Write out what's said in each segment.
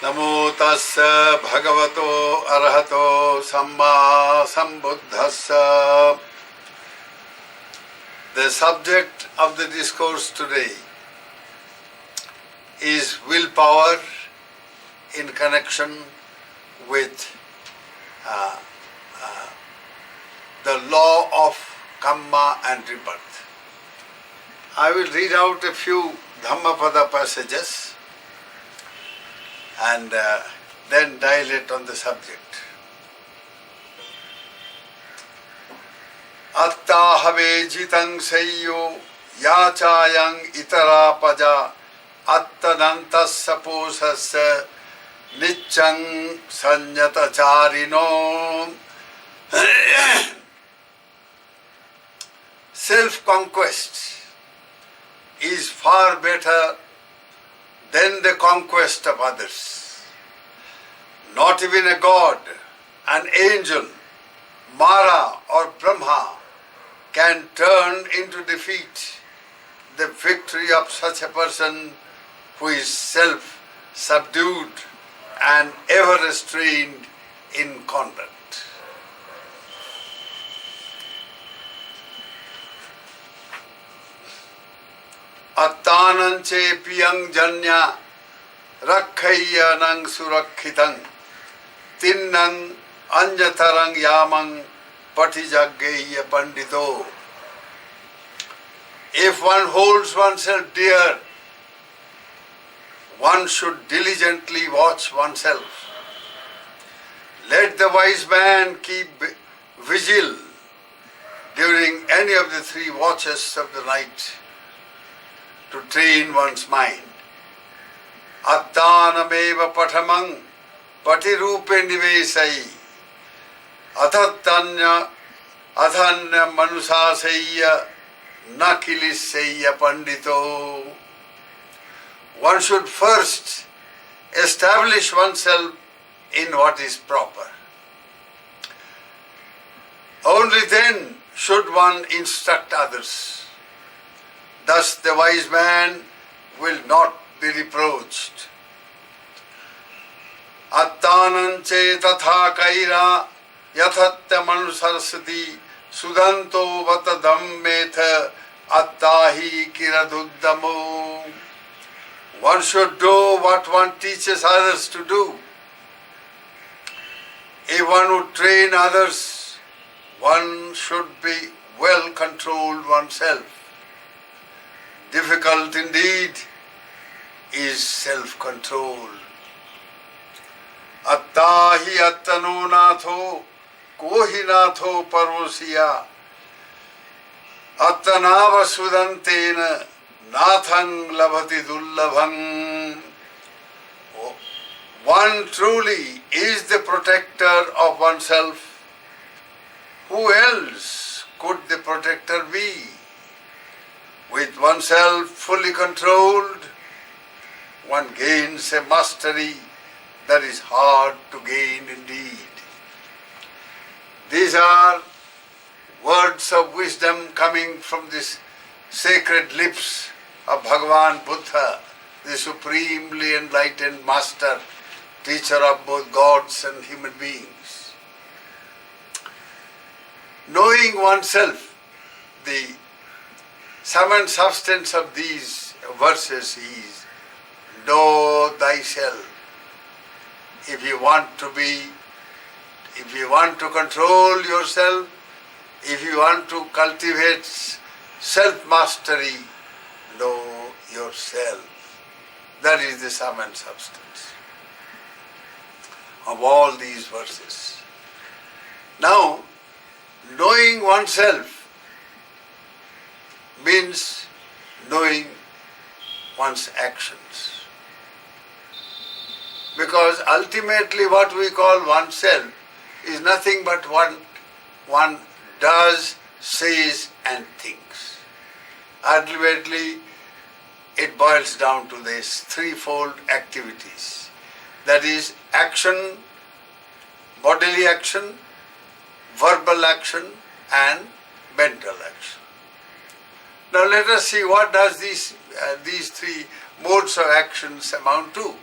Namo tassa bhagavato arahato samma sambuddhassa. The subject of the discourse today is willpower in connection with the law of karma and rebirth. I will read out a few Dhammapada passages and then dilate on the subject. Attahave jitang sayyo yachayang itarapaja attanantasya posasya nichang sanyatacharino. Self-conquest is far better than the conquest of others. Not even a god, an angel, Mara or Brahma can turn into defeat the victory of such a person who is self-subdued and ever restrained in conduct. Attananche piyang janya rakhaya nang surakhitang tinnang anjatarang yamang patijaggeya pandito. If one holds oneself dear, one should diligently watch oneself. Let the wise man keep vigil during any of the three watches of the night to train one's mind. Attanameva pathamang patirupe nivesai atattanya adhanya manusasaya nakilisaya pandito. One should first establish oneself in what is proper. Only then should one instruct others. Thus the wise man will not be reproached. Attananche tatha kaira yathatya manusarasati sudanto vata dhammetha attahi kiraduddamo. One should do what one teaches others to do. If one would train others, one should be well controlled oneself. Difficult indeed is self-control. Attahi attano natho kohi natho parvosiya attanava sudantena nathang labhati dullabhang. One truly is the protector of oneself. Who else could the protector be? With oneself fully controlled, one gains a mastery that is hard to gain indeed. These are words of wisdom coming from this sacred lips of Bhagavan Buddha, the supremely enlightened master, teacher of both gods and human beings. Knowing oneself, the sum and substance of these verses is know thyself. If you want to control yourself, if you want to cultivate self-mastery, know yourself. That is the sum and substance of all these verses. Now, knowing oneself means knowing one's actions. Because ultimately what we call oneself is nothing but what one does, says and thinks. Ultimately it boils down to these threefold activities. That is action, bodily action, verbal action and mental action. Now let us see what does these three modes of actions amount to.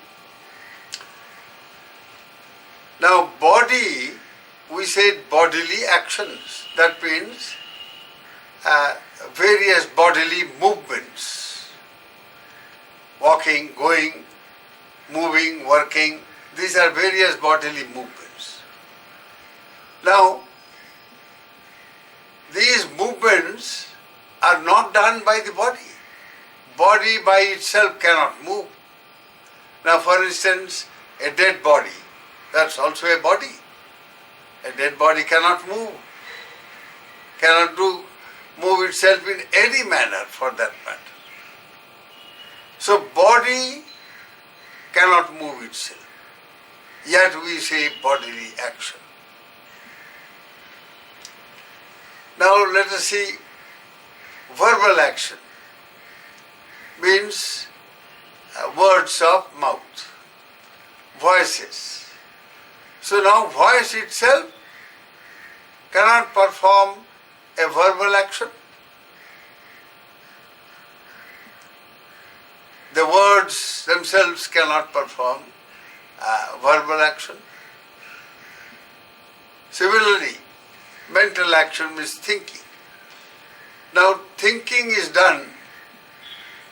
Now body, we said bodily actions. That means various bodily movements. Walking, going, moving, working. These are various bodily movements. Now, these movements are not done by the body. Body by itself cannot move. Now, for instance, a dead body, that's also a body. A dead body cannot move, cannot move itself in any manner for that matter. So, body cannot move itself, yet we say bodily action. Now let us see verbal action. Means words of mouth, voices. So now voice itself cannot perform a verbal action. The words themselves cannot perform verbal action. Similarly, mental action means thinking. Now thinking is done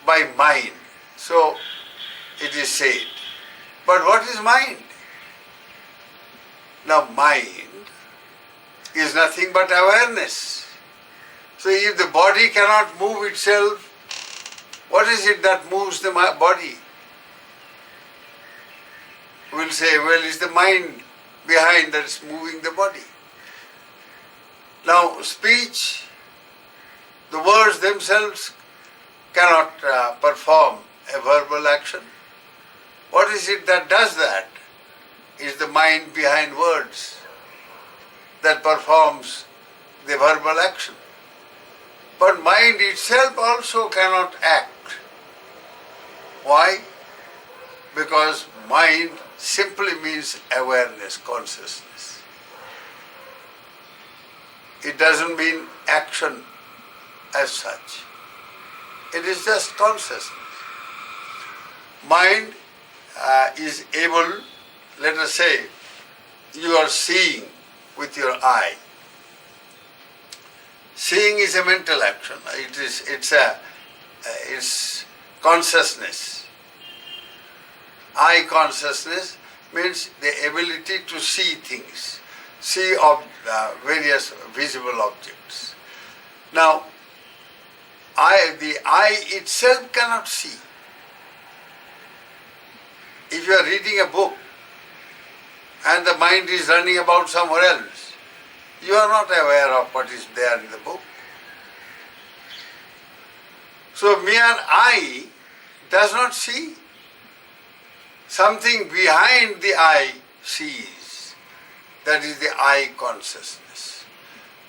by mind, so it is said. But what is mind? Now mind is nothing but awareness. So if the body cannot move itself, what is it that moves the body? We'll say, well, it's the mind behind that is moving the body. Now speech, the words themselves cannot perform a verbal action. What is it that does that? Is the mind behind words that performs the verbal action. But mind itself also cannot act. Why? Because mind simply means awareness, consciousness. It doesn't mean action as such. It is just consciousness. Mind is able, let us say, you are seeing with your eye. Seeing is a mental action. It's consciousness. Eye consciousness means the ability to see things, see various visible objects. Now, the eye itself cannot see. If you are reading a book and the mind is running about somewhere else, you are not aware of what is there in the book. So mere eye does not see. Something behind the eye sees. That is the eye consciousness.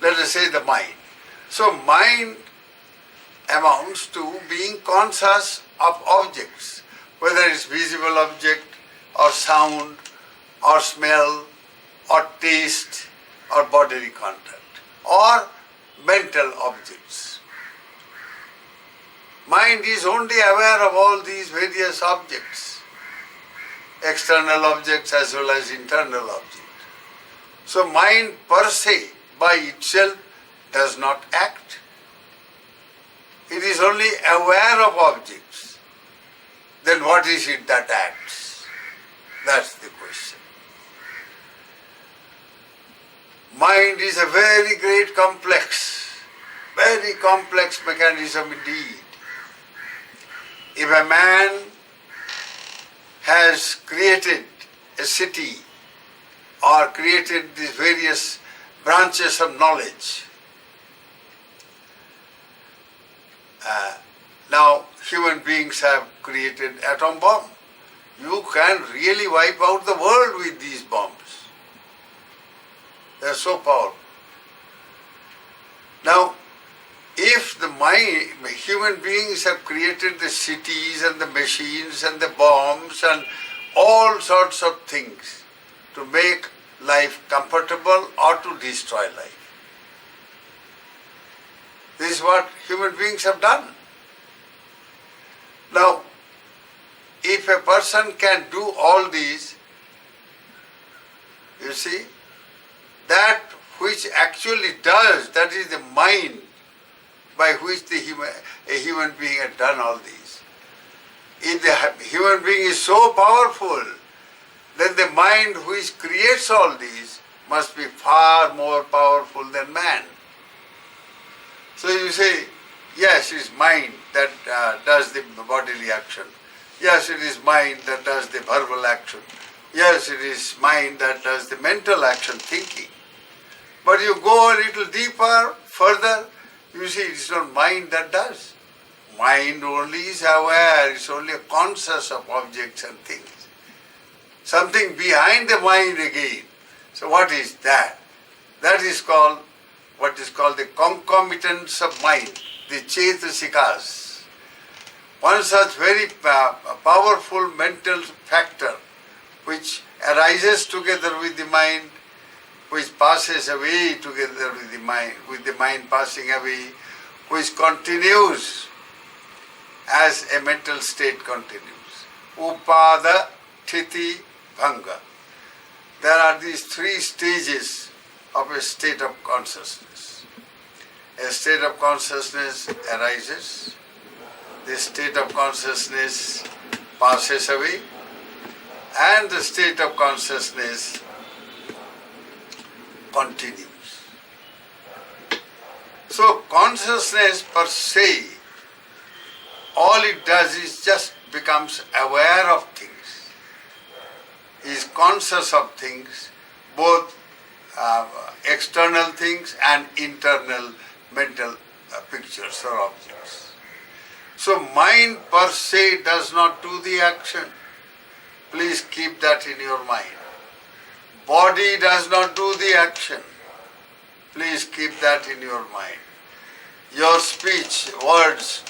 Let us say the mind. So mind amounts to being conscious of objects, whether it's visible object or sound or smell or taste or bodily contact or mental objects. Mind is only aware of all these various objects, external objects as well as internal objects. So mind per se by itself does not act. It is only aware of objects. Then what is it that acts? That's the question. Mind is a very great very complex mechanism indeed. If a man has created a city or created these various branches of knowledge, now human beings have created atom bomb. You can really wipe out the world with these bombs. They are so powerful. Now, if human beings have created the cities and the machines and the bombs and all sorts of things to make life comfortable or to destroy life. This is what human beings have done. Now, if a person can do all these, you see, that which actually does, that is the mind by which a human being has done all these. If the human being is so powerful, then the mind which creates all these must be far more powerful than man. So you say, yes, it is mind that does the bodily action. Yes, it is mind that does the verbal action. Yes, it is mind that does the mental action, thinking. But you go a little deeper, further, you see it's not mind that does. Mind only is aware, it's only conscious of objects and things. Something behind the mind again. So what is that? That is called, what is called the concomitants of mind, the chetasikas. One such very powerful mental factor which arises together with the mind, which passes away together with the mind passing away, which continues as a mental state continues. Upada, Thiti, Bhanga. There are these three stages of a state of consciousness. A state of consciousness arises, the state of consciousness passes away, and the state of consciousness continues. So consciousness per se, all it does is just becomes aware of things, is conscious of things, both external things and internal mental pictures or objects. So mind per se does not do the action. Please keep that in your mind. Body does not do the action. Please keep that in your mind. Your speech, words,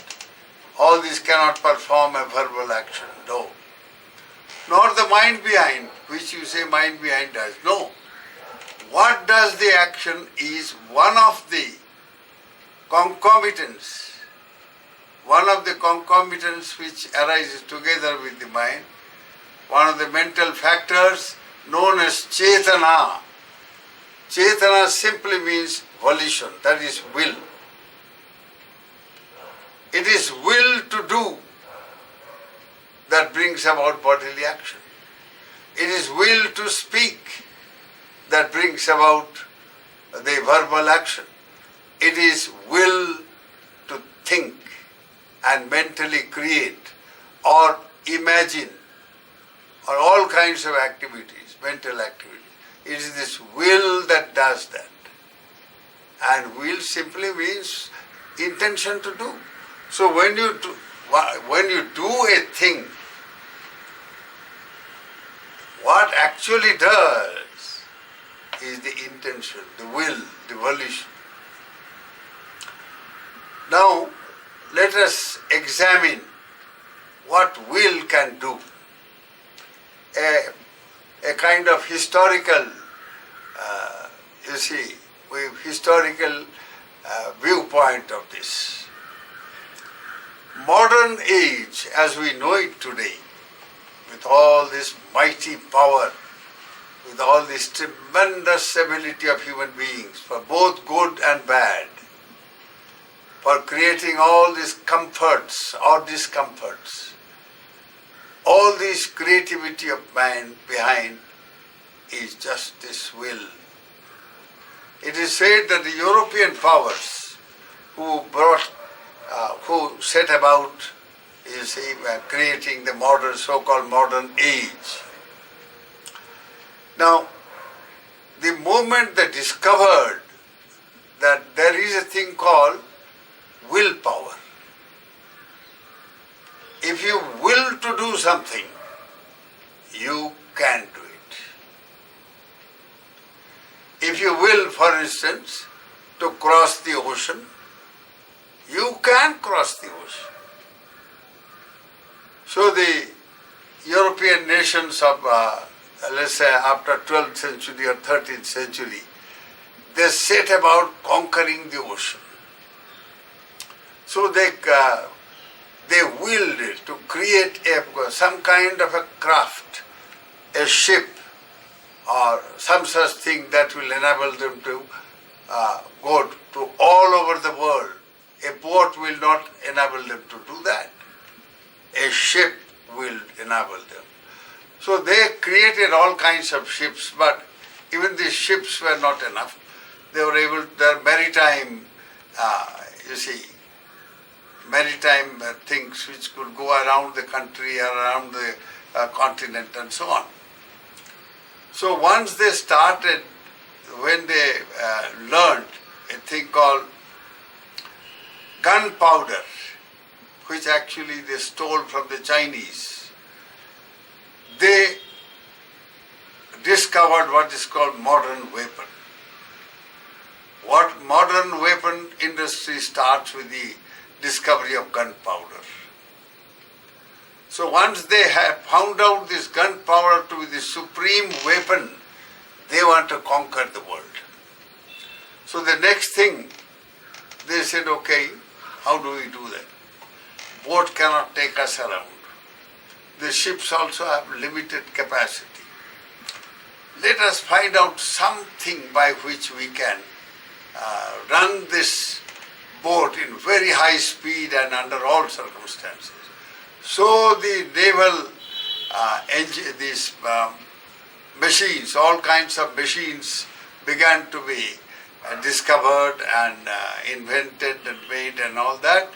all these cannot perform a verbal action. No. Nor the mind behind, which you say mind behind does. No. What does the action is one of the concomitants. One of the concomitants which arises together with the mind. One of the mental factors known as Chetana. Chetana simply means volition, that is will. It is will to do that brings about bodily action. It is will to speak that brings about the verbal action. It is will to think and mentally create or imagine or all kinds of activities, mental activities. It is this will that does that. And will simply means intention to do. So when you do a thing, what actually does is the intention, the will, the volition. Now, let us examine what will can do. A kind of historical, historical viewpoint of this. Modern age, as we know it today, with all this mighty power, with all this tremendous ability of human beings for both good and bad, for creating all these comforts or discomforts, all this creativity of man behind is just this will. It is said that the European powers who set about, creating the modern, so-called modern age. Now, the moment they discovered that there is a thing called willpower. If you will to do something, you can do it. If you will, for instance, to cross the ocean, you can cross the ocean. So the European nations of, let's say, after 12th century or 13th century, they set about conquering the ocean. So they willed to create some kind of a craft, a ship, or some such thing that will enable them to go to all over the world. A boat will not enable them to do that. A ship will enable them. So they created all kinds of ships, but even these ships were not enough. They were able, their maritime, maritime things which could go around the country, around the continent and so on. So once they started, when they learned a thing called gunpowder, which actually they stole from the Chinese, they discovered what is called modern weapon. What modern weapon industry starts with the discovery of gunpowder. So once they have found out this gunpowder to be the supreme weapon, they want to conquer the world. So the next thing, they said, okay, how do we do that? Boat cannot take us around. The ships also have limited capacity. Let us find out something by which we can run this boat in very high speed and under all circumstances. So the naval these machines, all kinds of machines began to be discovered and invented and made and all that.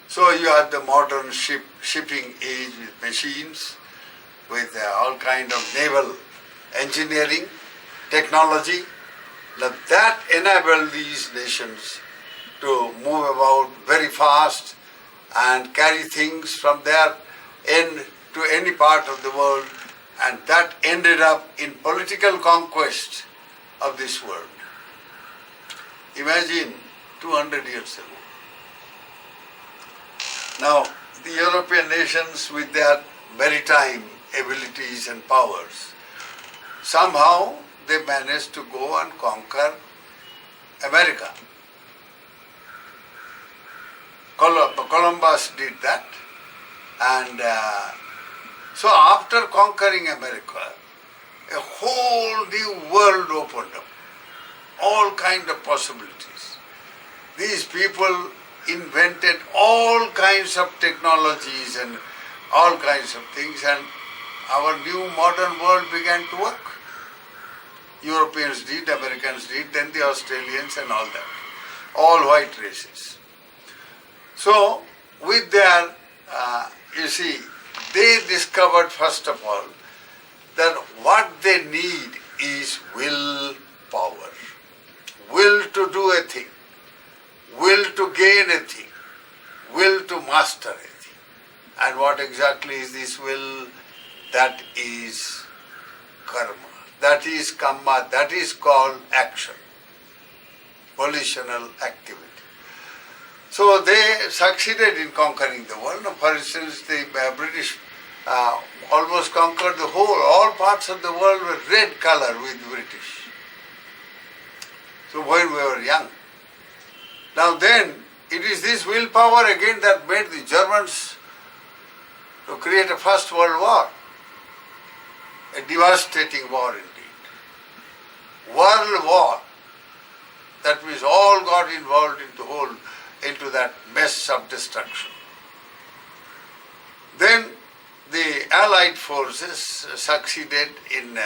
So you have the modern shipping age with machines, with all kind of naval engineering, technology. That enabled these nations to move about very fast and carry things from their end to any part of the world, and that ended up in political conquest of this world. Imagine 200 years ago. Now, the European nations with their maritime abilities and powers, somehow they managed to go and conquer America. Columbus did that, and so after conquering America, a whole new world opened up, all kind of possibilities. These people invented all kinds of technologies and all kinds of things, and our new modern world began to work. Europeans did, Americans did, then the Australians and all that, all white races. So, with their, they discovered first of all that what they need is willpower. Will to do a thing, will to gain a thing, will to master a thing. And what exactly is this will? That is karma. That is kamma. That is called action, volitional activity. So they succeeded in conquering the world. For instance, the British almost conquered the whole, all parts of the world were red color with British. So when we were young. Now then, it is this willpower again that made the Germans to create a First World War. A devastating war indeed. World war. That means all got involved into that mess of destruction. Then the Allied forces succeeded in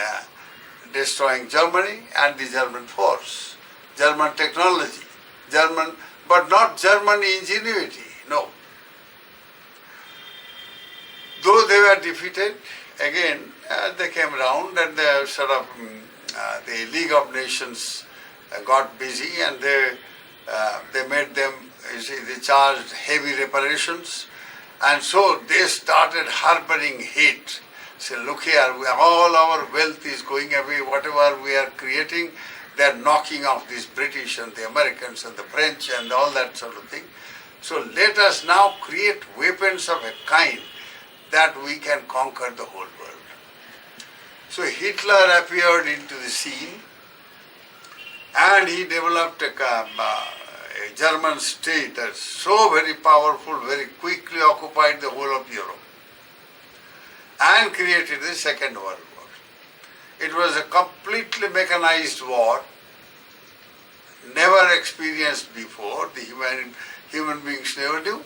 destroying Germany and the German force, German technology, but not German ingenuity, no. Though they were defeated, again they came around and they sort of, the League of Nations got busy and they made them, they charged heavy reparations, and so they started harboring hate. Say, look here, all our wealth is going away, whatever we are creating, they are knocking off these British and the Americans and the French and all that sort of thing. So let us now create weapons of a kind that we can conquer the whole world. So Hitler appeared into the scene and he developed a German state that's so very powerful, very quickly occupied the whole of Europe and created the Second World War. It was a completely mechanized war, never experienced before, the human beings never knew.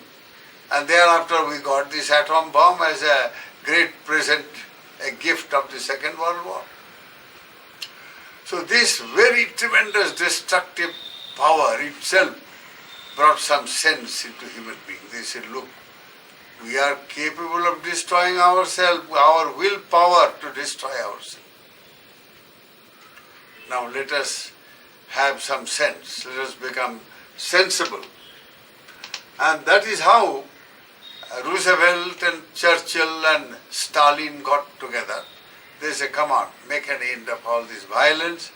And thereafter we got this atom bomb as a great present, a gift of the Second World War. So this very tremendous destructive power itself brought some sense into human beings. They said, look, we are capable of destroying ourselves, our willpower to destroy ourselves. Now let us have some sense, let us become sensible. And that is how Roosevelt and Churchill and Stalin got together. They say, come on, make an end of all this violence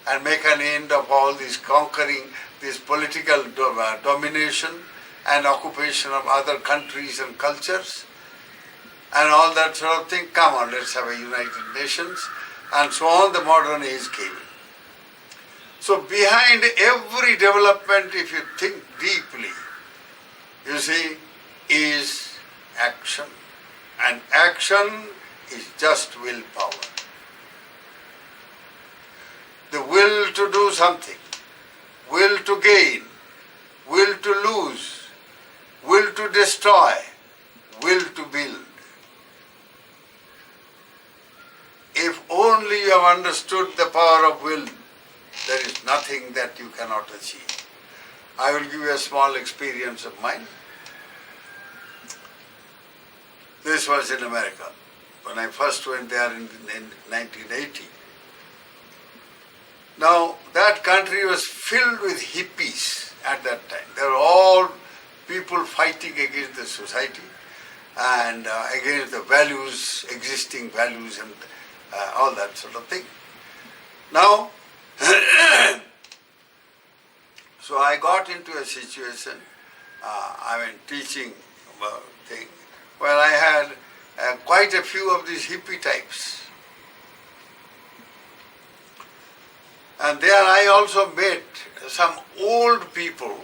and make an end of all this conquering, this political domination and occupation of other countries and cultures and all that sort of thing. Come on, let's have a United Nations. And so on, the modern age came in. So behind every development, if you think deeply, you see, is action. And action is just willpower. The will to do something, will to gain, will to lose, will to destroy, will to build. If only you have understood the power of will, there is nothing that you cannot achieve. I will give you a small experience of mine. This was in America, when I first went there in 1980. Now, that country was filled with hippies at that time. They were all people fighting against the society and against the values, existing values and all that sort of thing. Now, so I got into a situation, teaching thing, where I had quite a few of these hippie types. And there I also met some old people,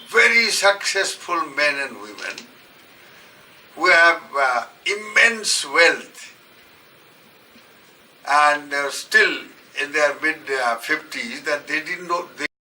very successful men and women, who have immense wealth and they're still in their mid-50s, that they didn't know.